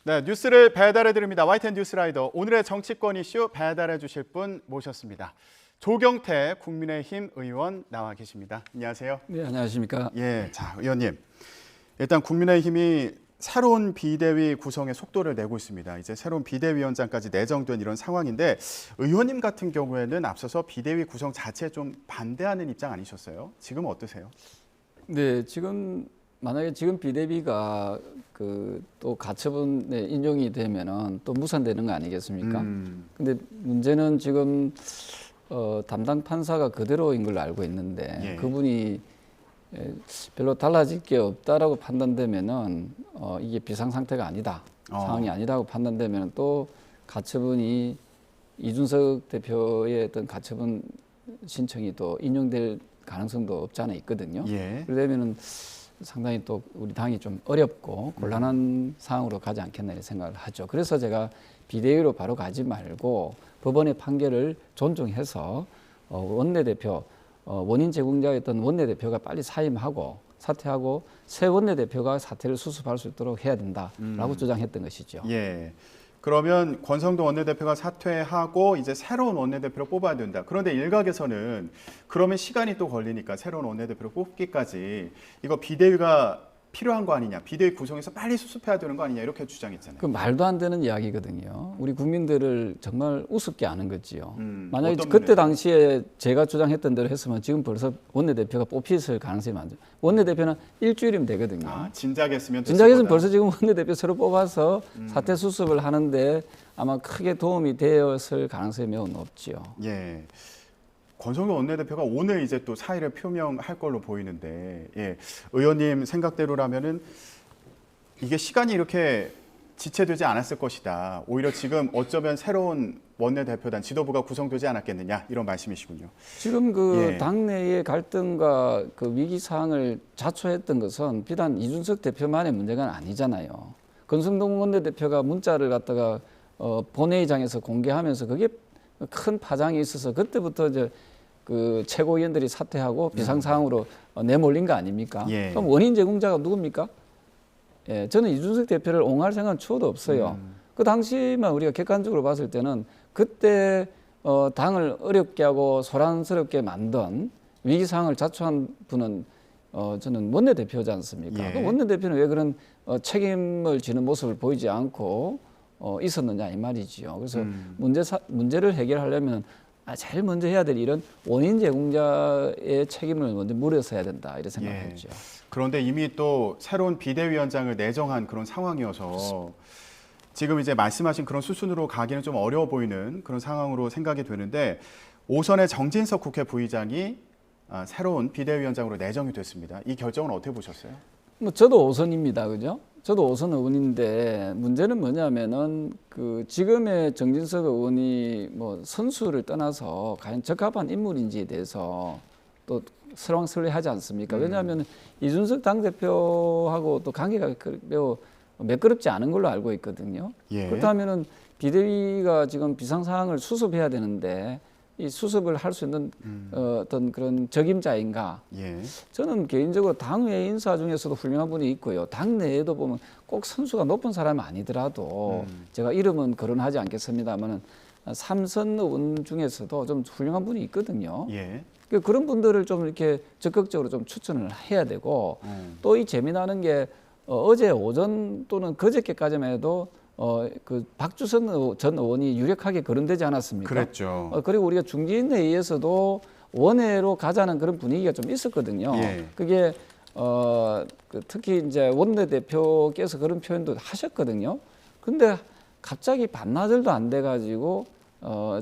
네, 뉴스를 배달해 드립니다. YTN 뉴스라이더. 오늘의 정치권 이슈 배달해 주실 분 모셨습니다. 조경태 국민의힘 의원 나와 계십니다. 안녕하세요. 네, 안녕하십니까? 예, 자, 의원님. 일단 국민의힘이 새로운 비대위 구성에 속도를 내고 있습니다. 이제 새로운 비대위원장까지 내정된 이런 상황인데 의원님 같은 경우에는 앞서서 비대위 구성 자체에 좀 반대하는 입장 아니셨어요? 지금 어떠세요? 네, 만약에 지금 비대위가 또 가처분에 인용이 되면은 또 무산되는 거 아니겠습니까? 근데 문제는 지금 담당 판사가 그대로인 걸로 알고 있는데 예. 그분이 별로 달라질 게 없다라고 판단되면은 이게 비상 상태가 아니다, 상황이 아니다고 판단되면 또 가처분이 이준석 대표의 어떤 가처분 신청이 또 인용될 가능성도 없지 않아 있거든요. 예. 그러면은 상당히 또 우리 당이 좀 어렵고 곤란한 상황으로 가지 않겠나 이런 생각을 하죠. 그래서 제가 비대위로 바로 가지 말고 법원의 판결을 존중해서 원내대표 원인 제공자였던 원내대표가 빨리 사임하고 사퇴하고 새 원내대표가 사퇴를 수습할 수 있도록 해야 된다라고 주장했던 것이죠. 예. 그러면 권성동 원내대표가 사퇴하고 이제 새로운 원내대표를 뽑아야 된다. 그런데 일각에서는 그러면 시간이 또 걸리니까 새로운 원내대표를 뽑기까지 이거 비대위가 필요한 거 아니냐. 비대위 구성해서 빨리 수습해야 되는 거 아니냐. 이렇게 주장했잖아요. 그 말도 안 되는 이야기거든요. 우리 국민들을 정말 우습게 하는 거지요. 만약에 그때 당시에 제가 주장했던 대로 했으면 지금 벌써 원내대표가 뽑혔을 가능성이 많죠. 원내대표는 일주일이면 되거든요. 아, 진작했으면 벌써 지금 원내대표 새로 뽑아서 사퇴 수습을 하는데 아마 크게 도움이 되었을 가능성이 매우 높지요. 예. 권성동 원내대표가 오늘 이제 또 사의를 표명할 걸로 보이는데, 예. 의원님 생각대로라면은 이게 시간이 이렇게 지체되지 않았을 것이다. 오히려 지금 어쩌면 새로운 원내대표단 지도부가 구성되지 않았겠느냐 이런 말씀이시군요. 지금 당내의 갈등과 그 위기 사항을 자초했던 것은 비단 이준석 대표만의 문제가 아니잖아요. 권성동 원내대표가 문자를 갖다가 본회의장에서 공개하면서 그게 큰 파장이 있어서 그때부터 이제 그 최고위원들이 사퇴하고 비상 상황으로 내몰린 거 아닙니까? 예. 그럼 원인 제공자가 누굽니까? 예, 저는 이준석 대표를 옹호할 생각은 추호도 없어요. 그 당시만 우리가 객관적으로 봤을 때는 그때 당을 어렵게 하고 소란스럽게 만든 위기 상황을 자초한 분은 저는 원내대표지 않습니까? 예. 그 원내대표는 왜 그런 책임을 지는 모습을 보이지 않고 있었느냐 이 말이지요. 그래서 문제를 해결하려면 제일 먼저 해야 될 일은 원인 제공자의 책임을 먼저 물어서 해야 된다 이런 생각을 예. 했죠. 그런데 이미 또 새로운 비대위원장을 내정한 그런 상황이어서 지금 이제 말씀하신 그런 수순으로 가기는 좀 어려워 보이는 그런 상황으로 생각이 되는데 오선의 정진석 국회 부의장이 새로운 비대위원장으로 내정이 됐습니다. 이 결정은 어떻게 보셨어요? 뭐 저도 오선입니다, 그죠? 저도 오선 의원인데 문제는 뭐냐면은 그 지금의 정진석 의원이 뭐 선수를 떠나서 과연 적합한 인물인지에 대해서 또 설왕설래하지 않습니까? 왜냐하면 이준석 당대표하고 또 관계가 매우 매끄럽지 않은 걸로 알고 있거든요. 예. 그렇다면은 비대위가 지금 비상 상황을 수습해야 되는데 이 수습을 할 수 있는 어떤 그런 적임자인가? 예. 저는 개인적으로 당외 인사 중에서도 훌륭한 분이 있고요. 당내에도 보면 꼭 선수가 높은 사람이 아니더라도 제가 이름은 거론하지 않겠습니다만은 삼선 의원 중에서도 좀 훌륭한 분이 있거든요. 예. 그런 분들을 좀 이렇게 적극적으로 좀 추천을 해야 되고 또 이 재미나는 게 어제 오전 또는 그저께까지만 해도 그 박주선 전 의원이 유력하게 거론되지 않았습니까? 그랬죠. 그리고 우리가 중진회의에서도 원외로 가자는 그런 분위기가 좀 있었거든요. 예. 그게 특히 이제 원내대표께서 그런 표현도 하셨거든요. 근데 갑자기 반나절도 안 돼가지고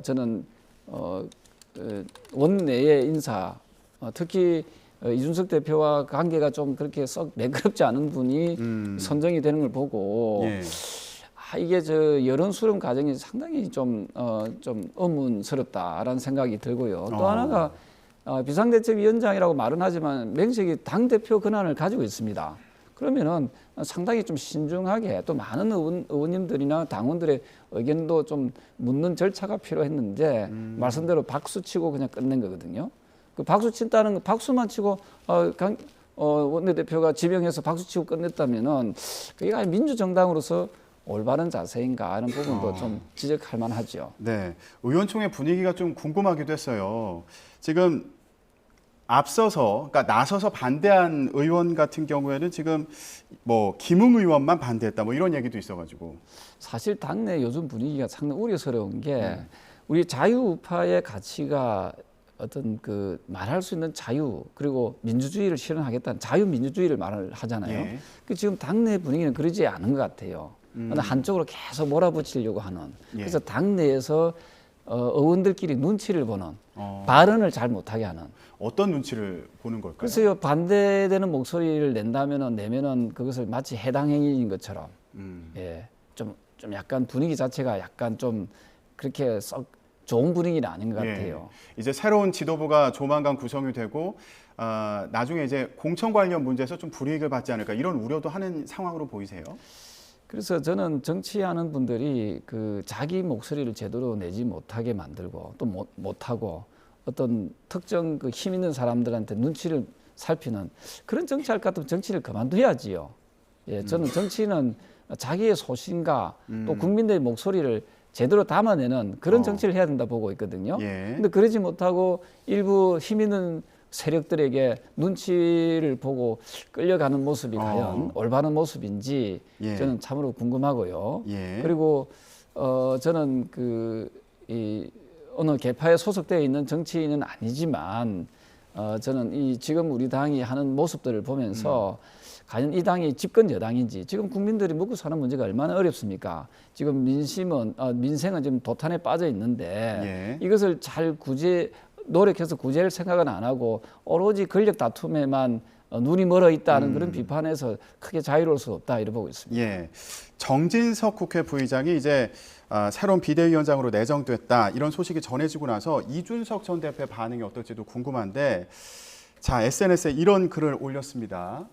저는 원내의 인사 특히 이준석 대표와 관계가 좀 그렇게 썩 매끄럽지 않은 분이 선정이 되는 걸 보고 예. 이게 여론 수렴 과정이 상당히 좀 의문스럽다라는 생각이 들고요. 또 하나가 비상대책위원장이라고 말은 하지만 명색이 당대표 권한을 가지고 있습니다. 그러면은 상당히 좀 신중하게 또 많은 의원님들이나 당원들의 의견도 좀 묻는 절차가 필요했는데 말씀대로 박수 치고 그냥 끝낸 거거든요. 그 박수 친다는 거 박수만 치고 원내대표가 지명해서 박수 치고 끝냈다면은 그게 민주정당으로서 올바른 자세인가 하는 부분도 좀 지적할 만하죠. 네, 의원총회 분위기가 좀 궁금하기도 했어요. 지금 앞서서, 그러니까 나서서 반대한 의원 같은 경우에는 지금 뭐 김웅 의원만 반대했다, 뭐 이런 얘기도 있어가지고. 사실 당내 요즘 분위기가 상당히 우려스러운 게 우리 자유우파의 가치가 어떤 그 말할 수 있는 자유 그리고 민주주의를 실현하겠다는 자유민주주의를 말을 하잖아요. 예. 그 지금 당내 분위기는 그러지 않은 것 같아요. 한쪽으로 계속 몰아붙이려고 하는. 예. 그래서 당내에서 의원들끼리 눈치를 보는 발언을 잘 못하게 하는. 어떤 눈치를 보는 걸까요? 글쎄요, 반대되는 목소리를 내면은 그것을 마치 해당 행위인 것처럼, 예, 좀 약간 분위기 자체가 약간 좀 그렇게 썩 좋은 분위기는 아닌 것 같아요. 예. 이제 새로운 지도부가 조만간 구성이 되고 나중에 이제 공천 관련 문제에서 좀 불이익을 받지 않을까 이런 우려도 하는 상황으로 보이세요? 그래서 저는 정치하는 분들이 그 자기 목소리를 제대로 내지 못하게 만들고 또 못하고 어떤 특정 그 힘 있는 사람들한테 눈치를 살피는 그런 정치할 것 같으면 정치를 그만둬야지요. 예, 저는 정치는 자기의 소신과 또 국민들의 목소리를 제대로 담아내는 그런 정치를 해야 된다 보고 있거든요. 예. 근데 그러지 못하고 일부 힘 있는 세력들에게 눈치를 보고 끌려가는 모습이 과연 올바른 모습인지 예. 저는 참으로 궁금하고요. 예. 그리고 저는 이 어느 계파에 소속되어 있는 정치인은 아니지만 저는 이 지금 우리 당이 하는 모습들을 보면서 과연 이 당이 집권 여당인지 지금 국민들이 먹고 사는 문제가 얼마나 어렵습니까? 지금 민생은 지금 도탄에 빠져 있는데 예. 이것을 잘 노력해서 구제할 생각은 안 하고 오로지 권력 다툼에만 눈이 멀어 있다는 그런 비판에서 크게 자유로울 수 없다 이렇게 보고 있습니다. 예. 정진석 국회 부의장이 이제 새로운 비대위원장으로 내정됐다 이런 소식이 전해지고 나서 이준석 전 대표의 반응이 어떨지도 궁금한데 자 SNS에 이런 글을 올렸습니다.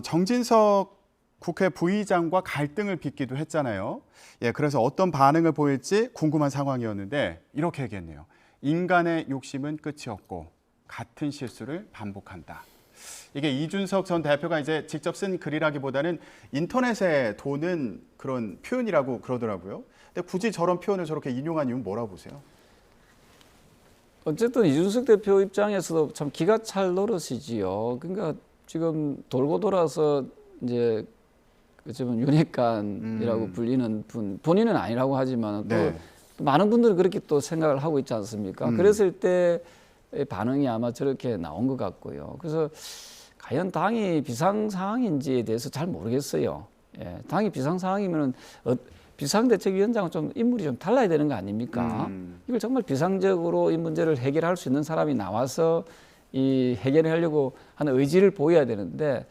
정진석 국회 부의장과 갈등을 빚기도 했잖아요. 예, 그래서 어떤 반응을 보일지 궁금한 상황이었는데 이렇게 얘기했네요. 인간의 욕심은 끝이 없고 같은 실수를 반복한다. 이게 이준석 전 대표가 이제 직접 쓴 글이라기보다는 인터넷에 도는 그런 표현이라고 그러더라고요. 근데 굳이 저런 표현을 저렇게 인용한 이유는 뭐라고 보세요? 어쨌든 이준석 대표 입장에서도 참 기가 찰 노릇이지요. 그러니까 지금 돌고 돌아서 이제 지금 윤핵관이라고 불리는 분 본인은 아니라고 하지만 또 네. 많은 분들은 그렇게 또 생각을 하고 있지 않습니까? 그랬을 때 반응이 아마 저렇게 나온 것 같고요. 그래서 과연 당이 비상 상황인지에 대해서 잘 모르겠어요. 예, 당이 비상 상황이면은 비상대책위원장은 좀 인물이 좀 달라야 되는 거 아닙니까? 이걸 정말 비상적으로 이 문제를 해결할 수 있는 사람이 나와서 이 해결을 하려고 하는 의지를 보여야 되는데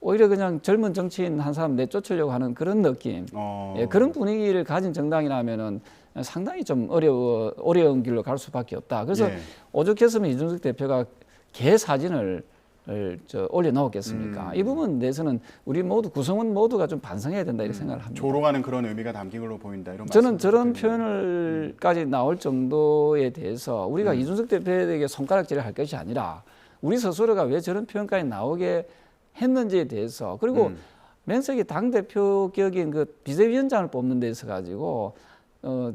오히려 그냥 젊은 정치인 한 사람 내쫓으려고 하는 그런 느낌, 예, 그런 분위기를 가진 정당이라면은 상당히 좀 어려운 길로 갈 수밖에 없다. 그래서 예. 오죽했으면 이준석 대표가 개 사진을 올려놓았겠습니까? 이 부분에 대해서는 우리 모두 구성원 모두가 좀 반성해야 된다 이렇게 생각을 합니다. 조롱하는 그런 의미가 담긴 걸로 보인다. 이런 저는 말씀을 저런 드리네요. 표현을까지 나올 정도에 대해서 우리가 이준석 대표에게 손가락질을 할 것이 아니라 우리 스스로가 왜 저런 표현까지 나오게 했는지에 대해서 그리고 명색이 당 대표 격인 그 비대위원장을 뽑는 데 있어 가지고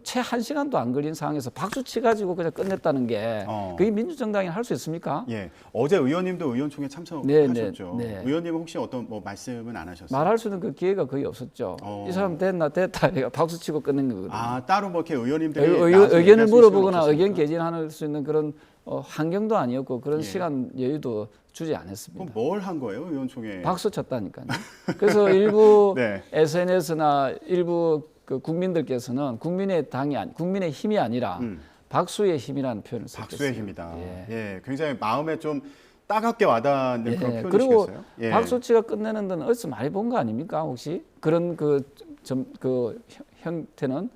채 1시간도 안 걸린 상황에서 박수 치 가지고 그냥 끝냈다는 게 그게 민주정당이 할 수 있습니까? 예, 어제 의원님도 의원총회 참석하셨죠. 네. 의원님은 혹시 어떤 뭐 말씀은 안 하셨어요? 말할 수 있는 그 기회가 거의 없었죠. 이 사람 됐다 내가 박수 치고 끝낸 거거든요. 따로 뭐 이렇게 의원님들이 나와서 의견을 얘기할 수 물어보거나 있을 수는 의견 없었습니까? 개진할 수 있는 그런 환경도 아니었고 그런 예. 시간 여유도 주지 않았습니다. 그럼 뭘 한 거예요, 의원총회? 박수 쳤다니까요. 그래서 일부 네. SNS나 일부 그 국민들께서는 국민의 힘이 아니라 박수의 힘이라는 표현을 썼어요. 박수의 힘이다. 예. 예, 굉장히 마음에 좀 따갑게 와닿는 그런 그리고 표현이시겠어요? 예. 박수치가 끝내는 데는 어디서 많이 본 거 아닙니까? 혹시 그런 그 형태는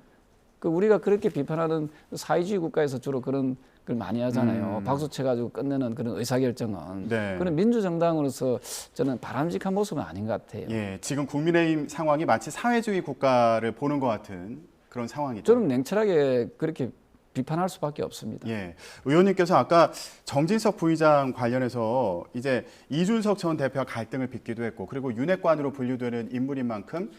우리가 그렇게 비판하는 사회주의 국가에서 주로 그런 걸 많이 하잖아요. 박수 쳐가지고 끝내는 그런 의사결정은. 네. 그런 민주정당으로서 저는 바람직한 모습은 아닌 것 같아요. 예, 지금 국민의힘 상황이 마치 사회주의 국가를 보는 것 같은 그런 상황이죠. 저는 냉철하게 그렇게 비판할 수밖에 없습니다. 예, 의원님께서 아까 정진석 부의장 관련해서 이제 이준석 전 대표와 갈등을 빚기도 했고, 그리고 윤핵관으로 분류되는 인물인 만큼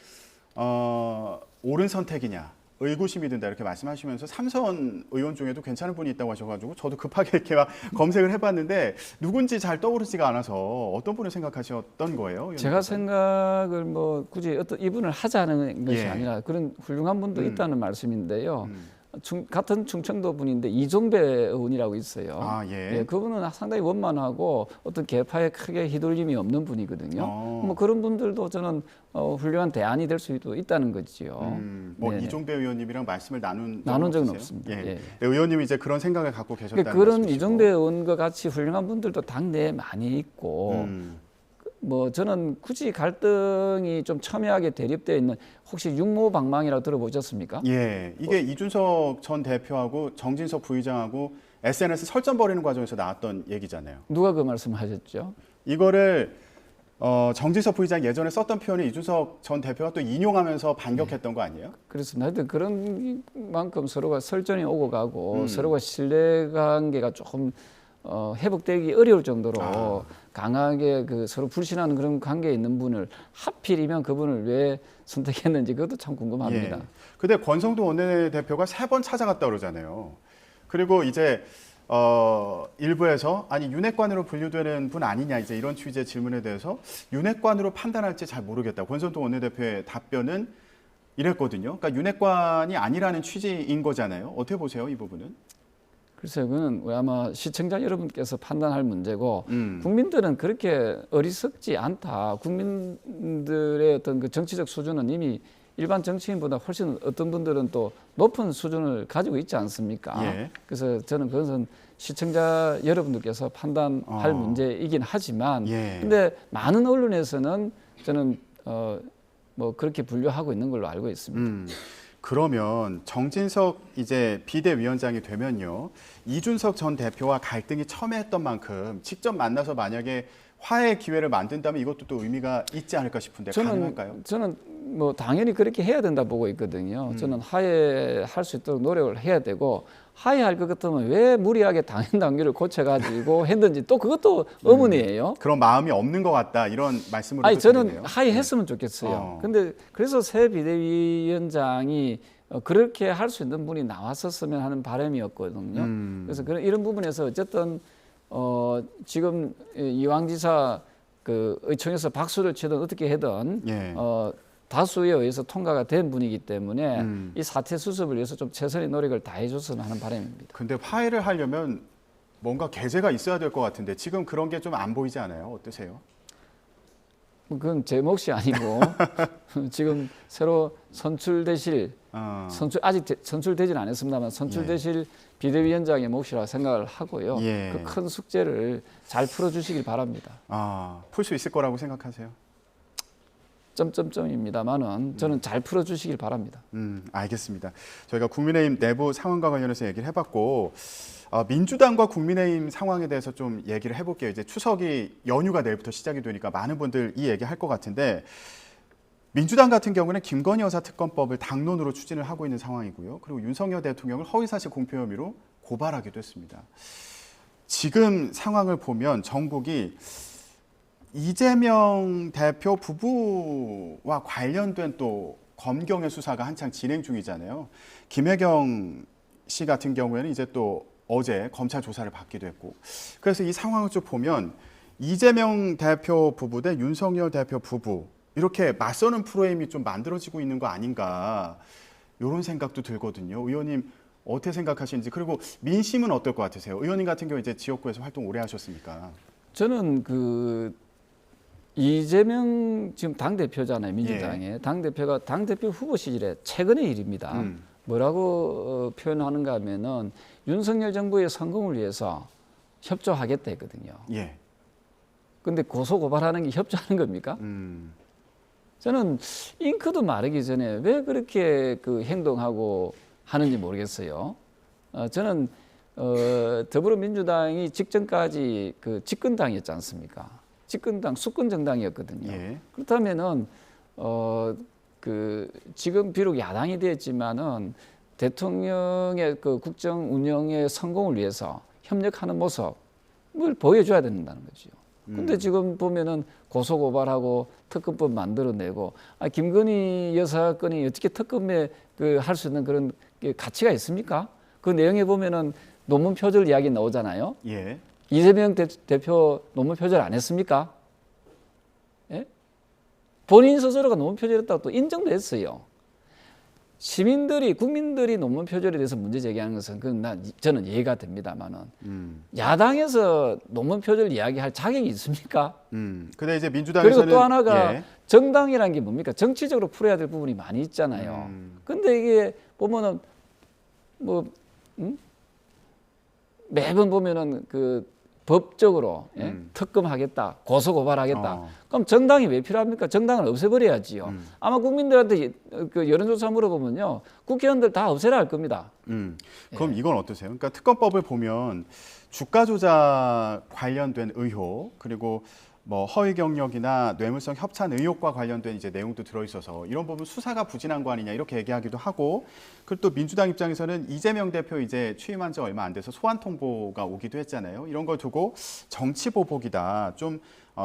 옳은 선택이냐, 의구심이 든다 이렇게 말씀하시면서 삼선 의원 중에도 괜찮은 분이 있다고 하셔가지고 저도 급하게 이렇게 막 검색을 해봤는데 누군지 잘 떠오르지가 않아서 어떤 분을 생각하셨던 거예요? 의원님께서? 제가 생각을 뭐 굳이 어떤 이분을 하자는 것이 예. 아니라 그런 훌륭한 분도 있다는 말씀인데요. 음. 같은 충청도 분인데 이종배 의원이라고 있어요. 아, 예. 그분은 상당히 원만하고 어떤 계파에 크게 휘둘림이 없는 분이거든요. 뭐 그런 분들도 저는 훌륭한 대안이 될 수도 있다는 거지요. 뭐 네네. 이종배 의원님이랑 말씀을 나눈 적은 없으세요? 없습니다. 예. 예. 네, 의원님이 이제 그런 생각을 갖고 계셨다는 그런 말씀이시고. 이종배 의원과 같이 훌륭한 분들도 당내에 많이 있고 음. 뭐 저는 굳이 갈등이 좀 첨예하게 대립되어 있는 혹시 육모방망이라고 들어보셨습니까? 예, 이게 이준석 전 대표하고 정진석 부의장하고 SNS 설전 벌이는 과정에서 나왔던 얘기잖아요. 누가 그 말씀하셨죠? 이거를 정진석 부의장 예전에 썼던 표현을 이준석 전 대표가 또 인용하면서 반격했던 거 아니에요? 그렇습니다. 하여튼 그런 만큼 서로가 설전이 오고 가고 서로가 신뢰관계가 조금 회복되기 어려울 정도로 강하게 그 서로 불신하는 그런 관계에 있는 분을 하필이면 그분을 왜 선택했는지 그것도 참 궁금합니다. 예. 근데 권성동 원내대표가 3번 찾아갔다 그러잖아요. 그리고 이제 일부에서 아니 윤핵관으로 분류되는 분 아니냐 이제 이런 취지의 질문에 대해서 윤핵관으로 판단할지 잘 모르겠다. 권성동 원내대표의 답변은 이랬거든요. 그러니까 윤핵관이 아니라는 취지인 거잖아요. 어떻게 보세요, 이 부분은? 글쎄요, 그건 아마 시청자 여러분께서 판단할 문제고 국민들은 그렇게 어리석지 않다. 국민들의 어떤 그 정치적 수준은 이미 일반 정치인보다 훨씬 어떤 분들은 또 높은 수준을 가지고 있지 않습니까? 예. 그래서 저는 그것은 시청자 여러분들께서 판단할 문제이긴 하지만, 예. 근데 많은 언론에서는 저는 뭐 그렇게 분류하고 있는 걸로 알고 있습니다. 그러면 정진석 이제 비대위원장이 되면요, 이준석 전 대표와 갈등이 첨예했던 만큼 직접 만나서 만약에 화해의 기회를 만든다면 이것도 또 의미가 있지 않을까 싶은데 가능할까요? 저는 뭐 당연히 그렇게 해야 된다 보고 있거든요. 저는 화해할 수 있도록 노력을 해야 되고, 화해할 것 같으면 왜 무리하게 당연 단계를 고쳐가지고 했는지 또 그것도 의문이에요. 그런 마음이 없는 것 같다 이런 말씀으로 아니 저는 들리네요. 하해했으면 좋겠어요. 근데 그래서 새 비대위원장이 그렇게 할 수 있는 분이 나왔었으면 하는 바람이었거든요. 그래서 이런 부분에서 어쨌든 지금 이왕지사 그 의총에서 박수를 치든 어떻게 하든 예. 다수에 의해서 통과가 된 분이기 때문에 이 사태 수습을 위해서 좀 최선의 노력을 다해줬으면 하는 바람입니다. 근데 화해를 하려면 뭔가 계제가 있어야 될 것 같은데 지금 그런 게 좀 안 보이지 않아요? 어떠세요? 그건 제 몫이 아니고 지금 새로 선출되실 아직 선출되지는 않았습니다만 선출되실 비대위원장의 몫이라 생각을 하고요. 예. 그 큰 숙제를 잘 풀어주시길 바랍니다. 풀 수 있을 거라고 생각하세요? 점점점입니다만은 저는 잘 풀어주시길 바랍니다. 알겠습니다. 저희가 국민의힘 내부 상황과 관련해서 얘기를 해봤고 민주당과 국민의힘 상황에 대해서 좀 얘기를 해볼게요. 이제 추석이 연휴가 내일부터 시작이 되니까 많은 분들 이 얘기 할 것 같은데 민주당 같은 경우는 김건희 여사 특검법을 당론으로 추진을 하고 있는 상황이고요. 그리고 윤석열 대통령을 허위사실 공표 혐의로 고발하기도 했습니다. 지금 상황을 보면 전국이 이재명 대표 부부와 관련된 또 검경의 수사가 한창 진행 중이잖아요. 김혜경 씨 같은 경우에는 이제 또 어제 검찰 조사를 받기도 했고, 그래서 이 상황을 좀 보면 이재명 대표 부부 대 윤석열 대표 부부 이렇게 맞서는 프레임이 좀 만들어지고 있는 거 아닌가 이런 생각도 들거든요. 의원님 어떻게 생각하시는지, 그리고 민심은 어떨 것 같으세요? 의원님 같은 경우 이제 지역구에서 활동 오래 하셨으니까. 저는 그 이재명 지금 당 대표잖아요, 민주당의. 당대표가 당대표 후보 시절에 최근의 일입니다. 뭐라고 표현하는가 하면은 윤석열 정부의 성공을 위해서 협조하겠다 했거든요. 예. 근데 고소 고발하는 게 협조하는 겁니까? 저는 잉크도 마르기 전에 왜 그렇게 그 행동하고 하는지 모르겠어요. 저는 더불어민주당이 직전까지 그 집권당이었지 않습니까? 집권당, 수권 정당이었거든요. 예. 그렇다면은 그 지금 비록 야당이 됐지만은 대통령의 그 국정 운영의 성공을 위해서 협력하는 모습을 보여줘야 된다는 거죠. 근데 지금 보면은 고소고발하고 특검법 만들어내고 김건희 여사 건이 어떻게 특검에 그 할 수 있는 그런 가치가 있습니까? 그 내용에 보면은 논문 표절 이야기 나오잖아요. 예. 이재명 대표 논문 표절 안 했습니까? 예? 본인 스스로가 논문 표절했다고 또 인정도 했어요. 시민들이 국민들이 논문 표절에 대해서 문제 제기하는 것은 저는 이해가 됩니다만은 야당에서 논문 표절 이야기할 자격이 있습니까? 근데 이제 민주당에서는 그리고 또 하나가 예. 정당이라는 게 뭡니까? 정치적으로 풀어야 될 부분이 많이 있잖아요. 근데 이게 보면은 매번 보면은 그 법적으로 특검하겠다, 고소고발하겠다. 그럼 정당이 왜 필요합니까? 정당을 없애버려야지요. 아마 국민들한테 그 여론조사 물어보면요, 국회의원들 다 없애라 할 겁니다. 그럼 이건 어떠세요? 그러니까 특검법을 보면 주가 조작 관련된 의혹 그리고 뭐 허위 경력이나 뇌물성 협찬 의혹과 관련된 이제 내용도 들어있어서 이런 부분 수사가 부진한 거 아니냐 이렇게 얘기하기도 하고, 그리고 또 민주당 입장에서는 이재명 대표 이제 취임한 지 얼마 안 돼서 소환 통보가 오기도 했잖아요. 이런 걸 두고 정치 보복이다, 좀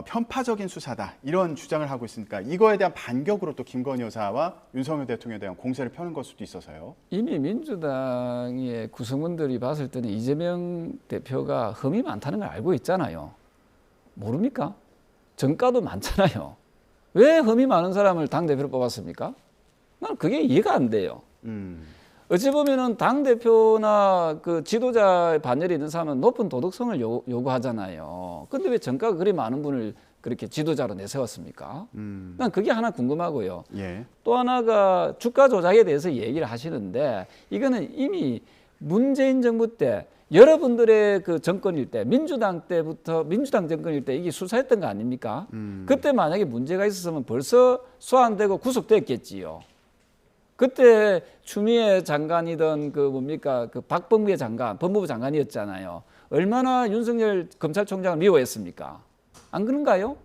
편파적인 수사다 이런 주장을 하고 있으니까 이거에 대한 반격으로 또 김건희 여사와 윤석열 대통령에 대한 공세를 펴는 걸 수도 있어서요. 이미 민주당의 구성원들이 봤을 때는 이재명 대표가 흠이 많다는 걸 알고 있잖아요. 모릅니까? 정가도 많잖아요. 왜 흠이 많은 사람을 당대표로 뽑았습니까? 난 그게 이해가 안 돼요. 어찌 보면은 당대표나 그 지도자의 반열에 있는 사람은 높은 도덕성을 요구하잖아요. 근데 왜 정가가 그리 많은 분을 그렇게 지도자로 내세웠습니까? 난 그게 하나 궁금하고요. 예. 또 하나가 주가 조작에 대해서 얘기를 하시는데 이거는 이미 문재인 정부 때 여러분들의 그 정권일 때 민주당 정권일 때 이게 수사했던 거 아닙니까? 그때 만약에 문제가 있었으면 벌써 소환되고 구속됐겠지요. 그때 추미애 장관이던 그 박범계 장관, 법무부 장관이었잖아요. 얼마나 윤석열 검찰총장을 미워했습니까? 안 그런가요?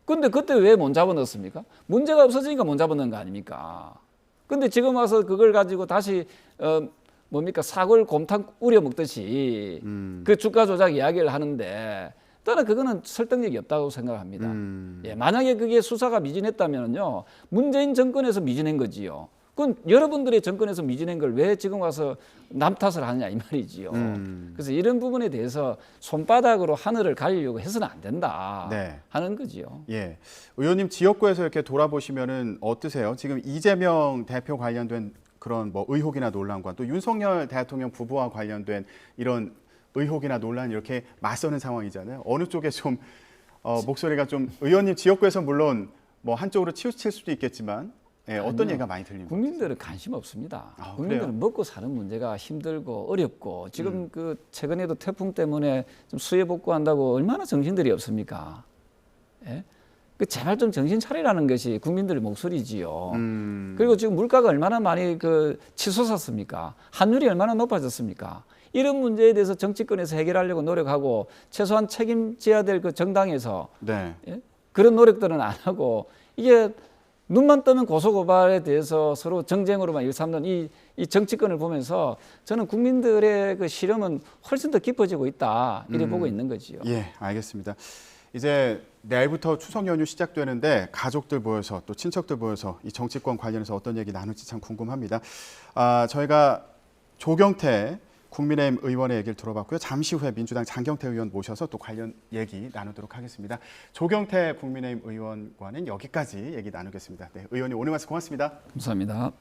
근데 그때 왜 못 잡아넣었습니까? 문제가 없어지니까 못 잡아넣은 거 아닙니까? 근데 지금 와서 그걸 가지고 다시 사골 곰탕 우려 먹듯이 그 주가 조작 이야기를 하는데 저는 그거는 설득력이 없다고 생각합니다. 예, 만약에 그게 수사가 미진했다면요, 문재인 정권에서 미진한 거지요. 그건 여러분들의 정권에서 미진한 걸 왜 지금 와서 남 탓을 하느냐 이 말이지요. 그래서 이런 부분에 대해서 손바닥으로 하늘을 가리려고 해서는 안 된다 네. 하는 거지요. 예, 의원님 지역구에서 이렇게 돌아보시면은 어떠세요? 지금 이재명 대표 관련된 그런 뭐 의혹이나 논란과 또 윤석열 대통령 부부와 관련된 이런 의혹이나 논란 이렇게 맞서는 상황이잖아요. 어느 쪽에 좀 목소리가 좀 의원님 지역구에서 물론 뭐 한쪽으로 치우칠 수도 있겠지만 예, 어떤 아니요. 얘기가 많이 들립니다. 국민들은 관심 없습니다. 아, 국민들은 그래요? 먹고 사는 문제가 힘들고 어렵고 지금 그 최근에도 태풍 때문에 좀 수해 복구한다고 얼마나 정신들이 없습니까? 예? 그 제발 좀 정신 차리라는 것이 국민들의 목소리지요. 그리고 지금 물가가 얼마나 많이 그 치솟았습니까? 환율이 얼마나 높아졌습니까? 이런 문제에 대해서 정치권에서 해결하려고 노력하고 최소한 책임져야 될 그 정당에서 네. 예? 그런 노력들은 안 하고 이게 눈만 뜨면 고소고발에 대해서 서로 정쟁으로만 일삼는 이 정치권을 보면서 저는 국민들의 그 시름은 훨씬 더 깊어지고 있다 이래 보고 있는 거지요. 예, 알겠습니다. 이제 내일부터 추석 연휴 시작되는데 가족들 모여서 또 친척들 모여서 이 정치권 관련해서 어떤 얘기 나눌지 참 궁금합니다. 저희가 조경태 국민의힘 의원의 얘기를 들어봤고요. 잠시 후에 민주당 장경태 의원 모셔서 또 관련 얘기 나누도록 하겠습니다. 조경태 국민의힘 의원과는 여기까지 얘기 나누겠습니다. 네, 의원님 오늘 말씀 고맙습니다. 감사합니다.